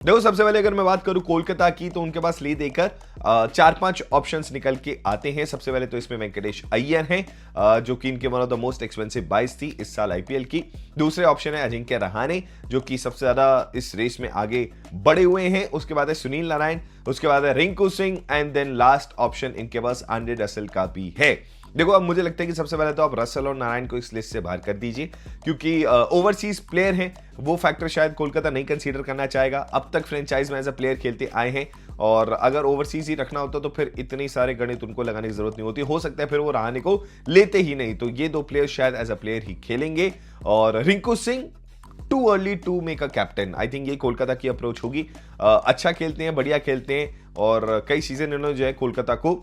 देखो, सबसे पहले अगर मैं बात करूं कोलकाता की, तो उनके पास ले देकर 4-5 ऑप्शंस निकल के आते हैं। सबसे पहले तो इसमें वेंकटेश अय्यर हैं, जो कि इनके one of the most expensive बाइस थी इस साल आईपीएल की। दूसरे ऑप्शन है अजिंक्य रहाणे, जो कि सबसे ज्यादा इस रेस में आगे बढ़े हुए हैं। उसके बाद है सुनील नारायण, उसके बाद है Rinku Singh, and then last option इनके पास आंद्रे रसेल का भी है। देखो, अब मुझे लगता है कि सबसे पहले तो आप रसल और नारायण को इस लिस्ट से बाहर कर दीजिए, क्योंकि ओवरसीज प्लेयर हैं, वो फैक्टर शायद कोलकाता नहीं कंसीडर करना चाहेगा। अब तक फ्रेंचाइज में एज अ प्लेयर खेलते आए हैं, और अगर ओवरसीज ही रखना होता तो फिर इतने सारे गणित उनको लगाने की जरूरत नहीं होती। हो सकता है फिर वो रहाणे को लेते ही नहीं, तो ये दो प्लेयर शायद एज अ प्लेयर ही खेलेंगे। और Rinku Singh, too early to make a captain, I think ये कोलकाता की अप्रोच होगी। अच्छा खेलते हैं, बढ़िया खेलते हैं, और कई सीजन इन्होंने जो है कोलकाता को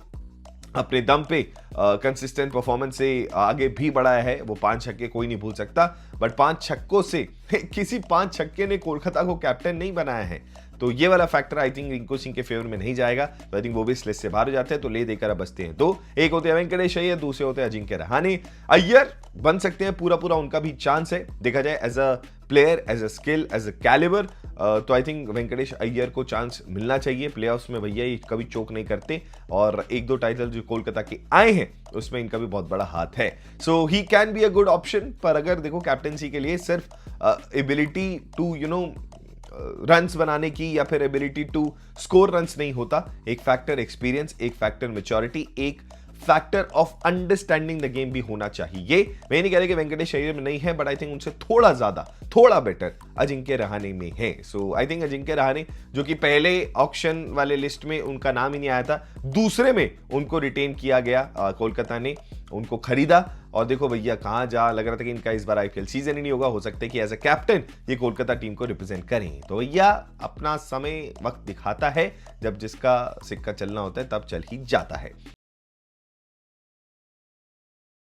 अपने दम पे कंसिस्टेंट परफॉर्मेंस से आगे भी बढ़ाया है। वो 5 छक्के कोई नहीं भूल सकता, बट 5 छक्कों से किसी 5 छक्के ने कोलकाता को कैप्टन नहीं बनाया है। तो ये वाला factor I think Rinku Singh के फेवर में नहीं जाएगा, तो आई थिंक वो भी इस लिस्ट से बाहर हो जाते हैं। तो ले देकर अब बचते हैं दो, एक होते हैं वेंकटेश अय्यर, दूसरे होते हैं अजिंक्य रहाणे। अय्यर बन सकते हैं, पूरा पूरा उनका भी चांस है, देखा जाए as a player, as a skill, as a calibre. तो आई थिंक वेंकटेश अय्यर को चांस मिलना चाहिए। प्लेऑफ्स में भैया ये कभी चोक नहीं करते, और एक दो टाइटल जो कोलकाता के आए हैं उसमें इनका भी बहुत बड़ा हाथ है। So he can be a good option. पर अगर देखो, कैप्टनसी के लिए सिर्फ एबिलिटी टू रन्स बनाने की या फिर एबिलिटी टू स्कोर रन्स नहीं होता। एक फैक्टर एक्सपीरियंस, एक फैक्टर मैच्योरिटी, एक factor of understanding the game भी होना चाहिए। मैं नहीं कह रहा कि वेंकटेश अय्यर में नहीं है, बट आई थिंक उनसे थोड़ा ज्यादा, थोड़ा बेटर अजिंक्य रहाणे में है। सो आई थिंक अजिंक्य रहाणे, जो कि पहले ऑक्शन वाले लिस्ट में उनका नाम ही नहीं आया था, दूसरे में उनको रिटेन किया गया, कोलकाता ने उनको खरीदा, और देखो भैया कहां जा लग रहा था कि इनका इस बार आईपीएल सीजन ही नहीं होगा। हो सकता है कि एज अ कैप्टन ये कोलकाता टीम को रिप्रेजेंट करें। तो भैया अपना समय वक्त दिखाता है, जब जिसका सिक्का चलना होता है तब चल ही जाता है।